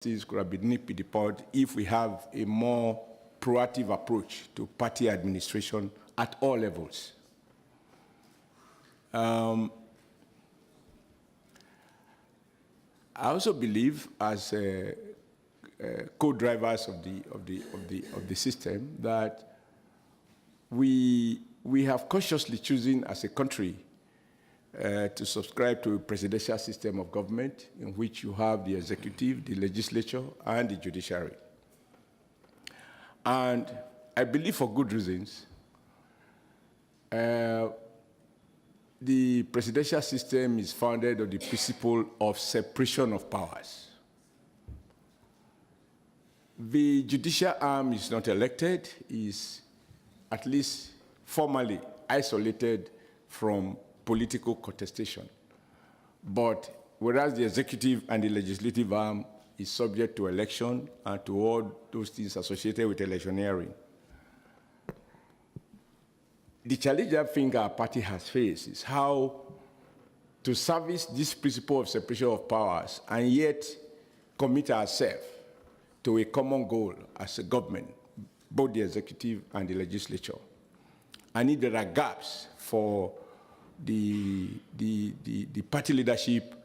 things could have been nipped in the bud if we have a more proactive approach to party administration at all levels. I also believe, as co-drivers of the system, that we have consciously chosen as a country to subscribe to a presidential system of government in which you have the executive, the legislature, and the judiciary. And I believe, for good reasons, the presidential system is founded on the principle of separation of powers. The judicial arm is not elected, is at least formally isolated from political contestation. But whereas the executive and the legislative arm is subject to election and to all those things associated with electioneering. The challenge I think our party has faced is how to service this principle of separation of powers and yet commit ourselves to a common goal as a government, both the executive and the legislature. And if there are gaps for the party leadership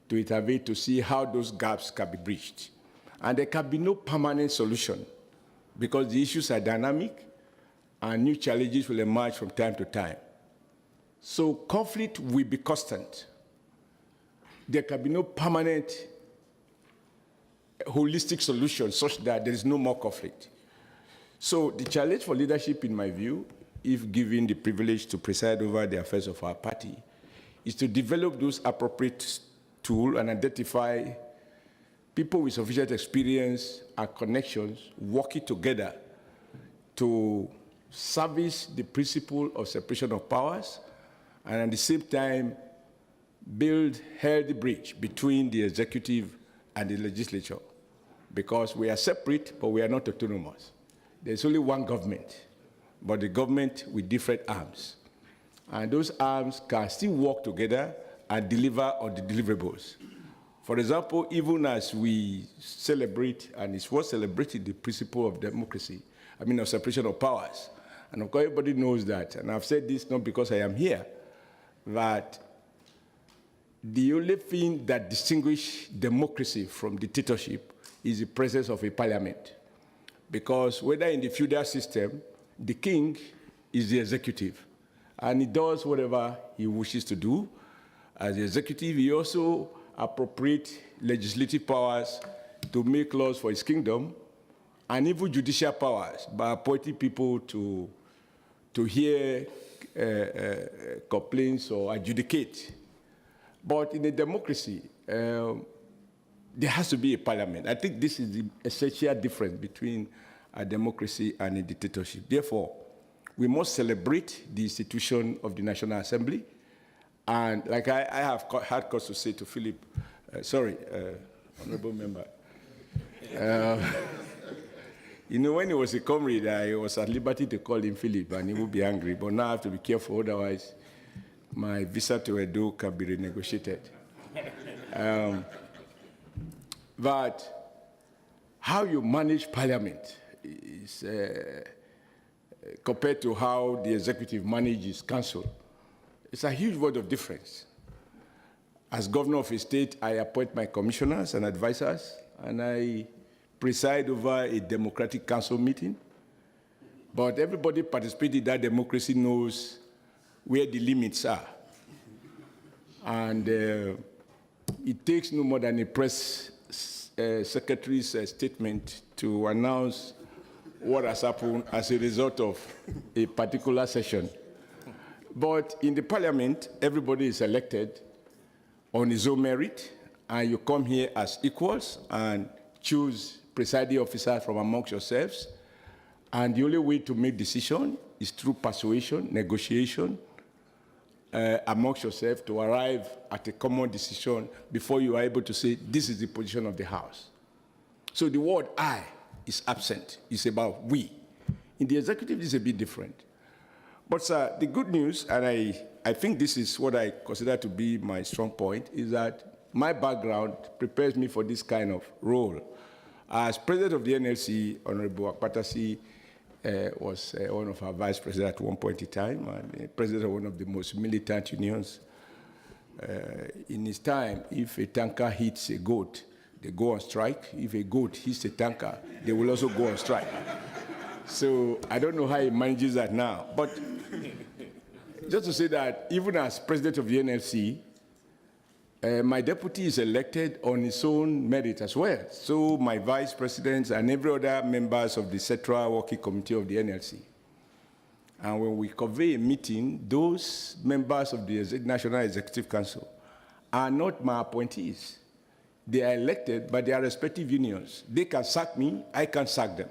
to intervene to see how those gaps can be bridged. And there can be no permanent solution because the issues are dynamic and new challenges will emerge from time to time. So conflict will be constant. There can be no permanent holistic solution such that there is no more conflict. So the challenge for leadership, in my view, if given the privilege to preside over the affairs of our party, is to develop those appropriate tools and identify people with sufficient experience and connections working together to service the principle of separation of powers and at the same time build healthy bridge between the executive and the legislature, because we are separate, but we are not autonomous. There's only one government, but the government with different arms. And those arms can still work together and deliver on the deliverables. For example, even as we celebrate, and it's worth celebrating the principle of democracy, of separation of powers. And of course, everybody knows that, and I've said this not because I am here, that the only thing that distinguishes democracy from dictatorship is the presence of a parliament. Because whether in the feudal system, the king is the executive, and he does whatever he wishes to do. As the executive, he also appropriates legislative powers to make laws for his kingdom, and even judicial powers by appointing people to hear complaints or adjudicate. But in a democracy, there has to be a parliament. I think this is the essential difference between a democracy and a dictatorship. Therefore, we must celebrate the institution of the National Assembly. And like I have had cause to say to Philip, honorable member, when he was a comrade, I was at liberty to call him Philip, and he would be angry. But now I have to be careful, otherwise my visa to Edo can be renegotiated. But how you manage parliament is compared to how the executive manages council. It's a huge word of difference. As governor of a state, I appoint my commissioners and advisors, and I preside over a democratic council meeting. But everybody participating in that democracy knows where the limits are. And it takes no more than a press secretary's statement to announce what has happened as a result of a particular session. But in the parliament, everybody is elected on his own merit, and you come here as equals and choose presiding officer from amongst yourselves. And the only way to make decision is through persuasion, negotiation amongst yourselves to arrive at a common decision before you are able to say, this is the position of the House. So the word I is absent. It's about we. In the executive, this is a bit different. But sir, the good news, and I think this is what I consider to be my strong point, is that my background prepares me for this kind of role. As president of the NLC, Honorable Apc was one of our vice presidents at one point in time, and president of one of the most militant unions. In his time, if a tanker hits a goat, they go on strike. If a goat hits a tanker, they will also go on strike. So I don't know how he manages that now. But just to say that even as president of the NLC, my deputy is elected on his own merit as well. So my vice presidents and every other members of the Central Working Committee of the NLC. And when we convey a meeting, those members of the National Executive Council are not my appointees. They are elected by their respective unions. They can sack me, I can sack them.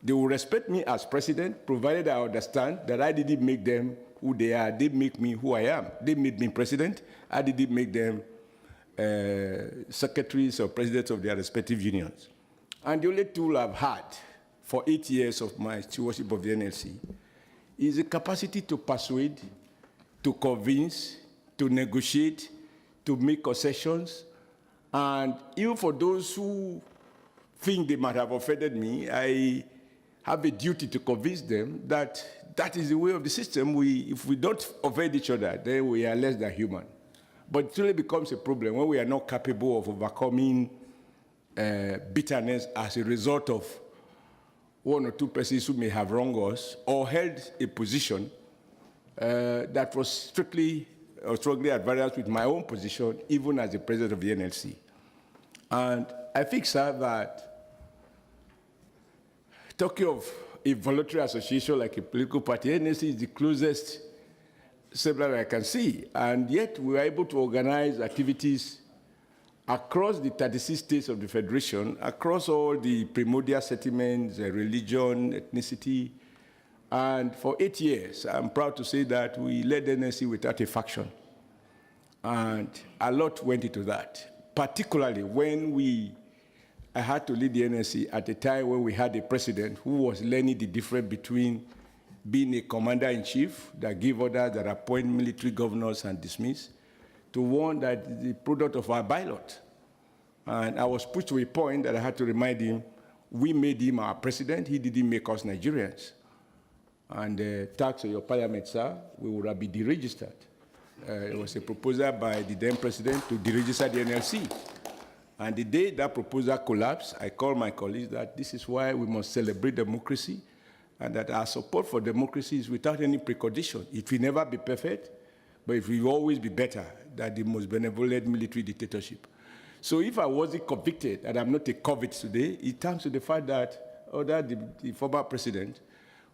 They will respect me as president, provided I understand that I didn't make them who they are. They make me who I am. They made me president. I didn't make them secretaries or presidents of their respective unions. And the only tool I've had for 8 years of my stewardship of the NLC is the capacity to persuade, to convince, to negotiate, to make concessions. And even for those who think they might have offended me, I have a duty to convince them that that is the way of the system. If we don't offend each other, then we are less than human. But it really becomes a problem when we are not capable of overcoming bitterness as a result of one or two persons who may have wronged us or held a position that was strictly or strongly at variance with my own position, even as the president of the NLC. And I think, sir, that talking of a voluntary association like a political party, NLC is the closest similar I can see. And yet we were able to organize activities across the 36 states of the Federation, across all the primordial settlements, religion, ethnicity. And for 8 years, I'm proud to say that we led NLC without a faction. And a lot went into that, particularly when I had to lead the NLC at a time when we had a president who was learning the difference between being a commander-in-chief that give orders, that appoint military governors and dismiss, to one that is the product of our bylot. And I was pushed to a point that I had to remind him, we made him our president, he didn't make us Nigerians. And thanks to your parliament, sir, we would have been deregistered. It was a proposal by the then president to deregister the NLC. And the day that proposal collapsed, I called my colleagues that this is why we must celebrate democracy, and that our support for democracy is without any precondition. It will never be perfect, but it will always be better than the most benevolent military dictatorship. So if I wasn't convicted, and I'm not a convict today, it comes to the fact that under the former president,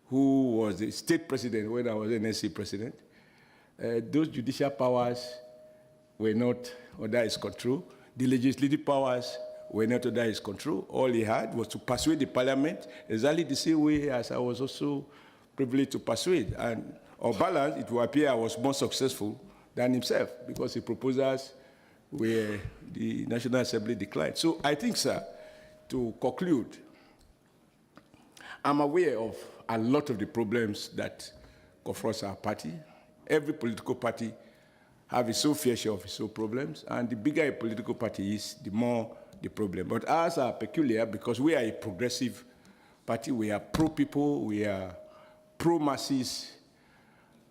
who was the state president when I was NSC president, those judicial powers were not under his control. The legislative powers were not under his control. All he had was to persuade the parliament exactly the same way as I was also privileged to persuade. And on balance, it will appear I was more successful than himself because the proposals were the National Assembly declined. So I think, sir, to conclude, I'm aware of a lot of the problems that confront our party. Every political party have its own fair share of its own problems, and the bigger a political party is, the more the problem. But ours are peculiar because we are a progressive party. We are pro-people, we are pro-masses,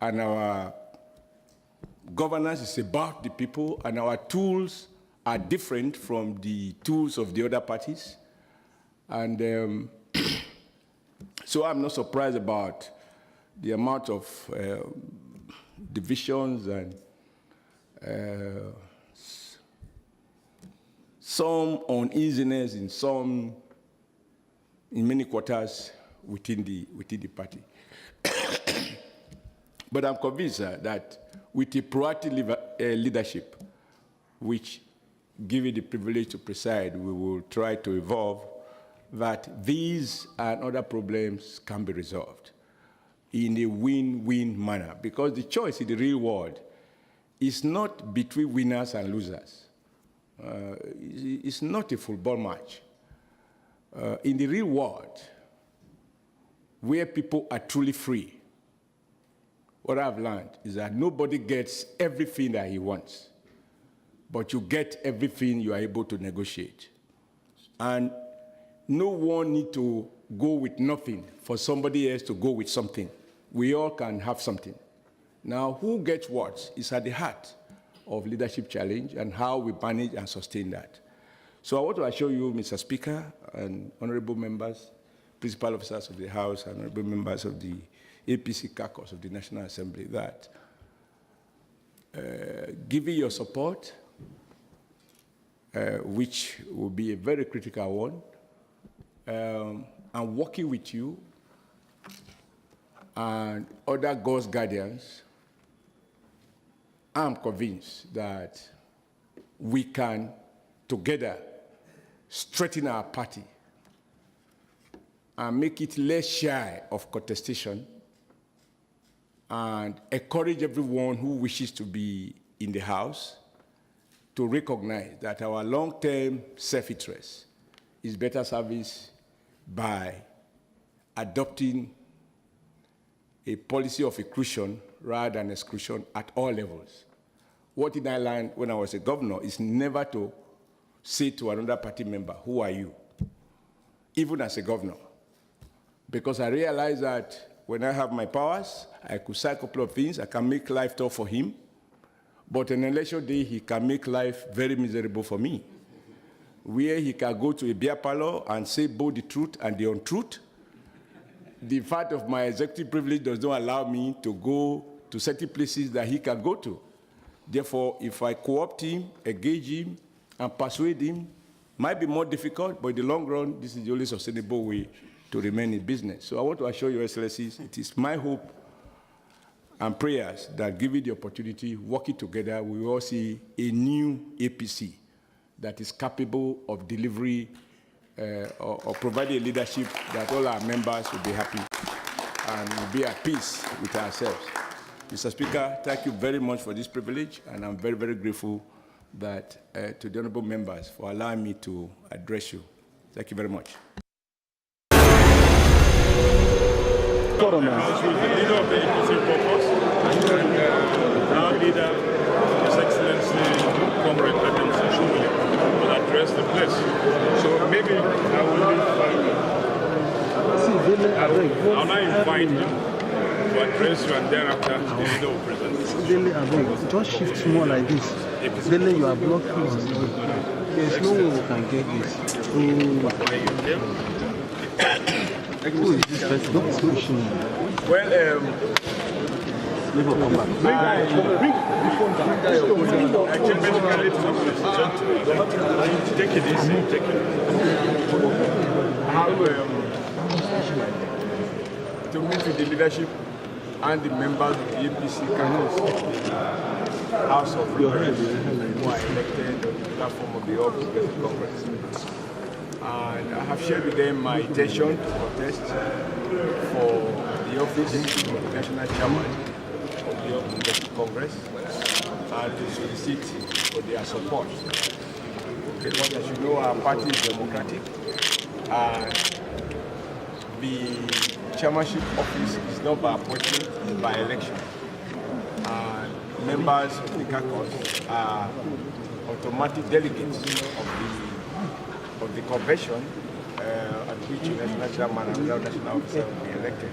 and our governance is about the people, and our tools are different from the tools of the other parties. And so I'm not surprised about the amount of divisions and some uneasiness in many quarters within the party. But I'm convinced that with a proactive leadership, which given the privilege to preside, we will try to evolve, that these and other problems can be resolved in a win-win manner. Because the choice in the real world is not between winners and losers. It's not a football match. In the real world, where people are truly free, what I've learned is that nobody gets everything that he wants, but you get everything you are able to negotiate. And no one need to go with nothing for somebody else to go with something. We all can have something. Now, who gets what is at the heart of leadership challenge and how we manage and sustain that. So I want to assure you, Mr. Speaker and honorable members, principal officers of the House, and honorable members of the Apc Caucus of the National Assembly, that giving your support, which will be a very critical one, and working with you and other God's guardians, I'm convinced that we can together strengthen our party and make it less shy of contestation and encourage everyone who wishes to be in the House to recognize that our long-term self-interest is better serviced by adopting a policy of inclusion rather than exclusion at all levels. What did I learn when I was a governor is never to say to another party member, who are you? Even as a governor. Because I realized that when I have my powers, I could say a couple of things. I can make life tough for him. But on election day, he can make life very miserable for me. Where he can go to a beer parlor and say both the truth and the untruth. The fact of my executive privilege does not allow me to go to certain places that he can go to. Therefore, if I co-opt him, engage him, and persuade him, might be more difficult, but in the long run, this is the only sustainable way to remain in business. So I want to assure Your Excellencies, it is my hope and prayers that given the opportunity, working together, we will all see a new APC that is capable of delivery or providing a leadership that all our members will be happy and will be at peace with ourselves. Mr. Speaker, thank you very much for this privilege, and I'm very, very grateful that to the honorable members for allowing me to address you. Thank you very much. House with the leader of the Apc Caucus and our leader, His Excellency Comrade Oshiomhole, will address the place. So maybe I will now invite him to address you, and thereafter the leader will present. Just shift more like this. Then you are blocking us. There's no way we can get this. Who is this person? Don't push him. Well, take it easy. Take it. To meet with the leadership and the members of the Apc Caucus, House of Representatives, who are elected on the platform of the All Progressive Congress. And I have shared with them my intention to contest for the office of the National Chairman of the All Progressive Congress and to solicit for their support. Because as you know, our party is democratic and the chairmanship office is not by appointment, it's by election. And members of the caucus are automatic delegates of the convention at which the national chairman and the national officer will be elected.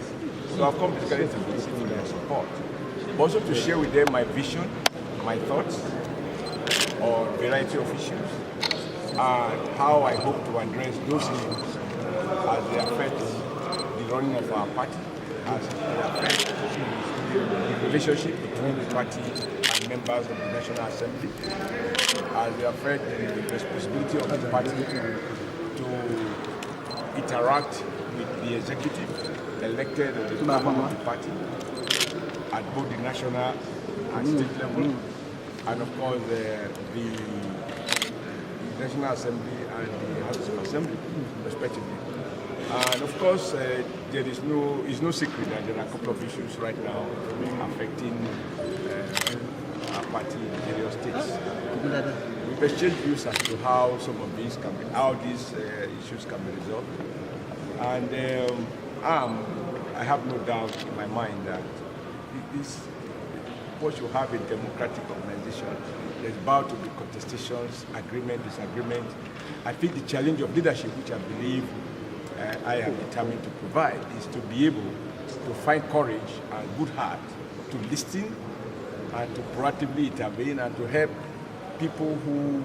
So I've come basically to solicit their support. Also to share with them my vision, my thoughts on a variety of issues, and how I hope to address those issues as they affect the running of our party, as they affect the relationship between the party and members of the National Assembly, as they affect the responsibility of the party to interact with the executive elected at the platform of the party at both the national and state level, and of course the National Assembly and the House of Assembly, respectively. And of course, there is no secret that there are a couple of issues right now affecting our party in various states. We've exchanged views as to how some of these issues can be resolved. And I have no doubt in my mind that once you have a democratic organization, there's bound to be contestations, agreement, disagreement. I think the challenge of leadership, which I believe I am determined to provide, is to be able to find courage and good heart to listen and to proactively intervene and to help people who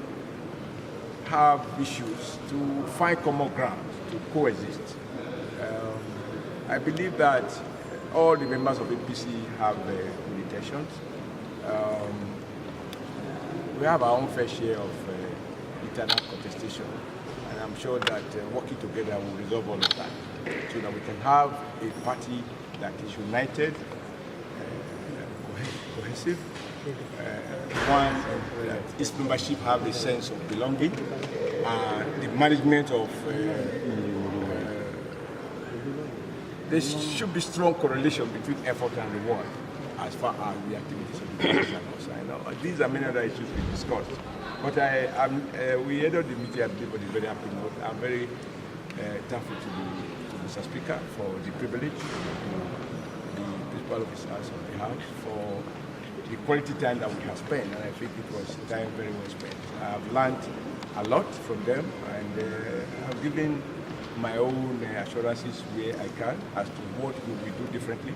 have issues to find common ground, to coexist. I believe that all the members of APC have good intentions. We have our own fair share of internal contestation, and I'm sure that working together will resolve all of that, so that we can have a party that is united, cohesive, one that its membership have a sense of belonging, the management of there should be strong correlation between effort and reward as far as the activities of the party are concerned. These are many other issues we discussed. But we ended the meeting, I believe, on a very happy note. I'm very thankful to Mr. Speaker for the privilege, to the principal officers of the House for the quality time that we have spent, and I think it was time very well spent. I've learned a lot from them, and I've given my own assurances where I can as to what we do differently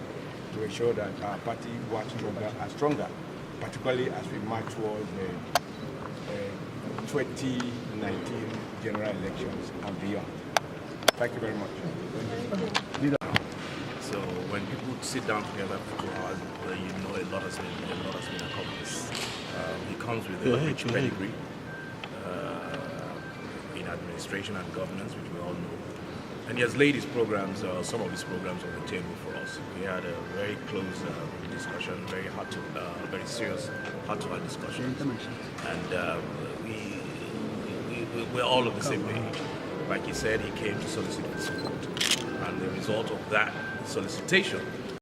to ensure that our party works stronger and stronger, particularly as we march towards the 2019 general elections and beyond. Thank you very much. So when people sit down together for 2 hours, you know a lot has been accomplished. He comes with a rich pedigree in administration and governance, which we all know. And he has laid his programs, some of his programs on the table for us. We had a very close discussion, very serious, heart-to-heart discussion. And we're all on the same page. Like he said, he came to solicit for support. And the result of that solicitation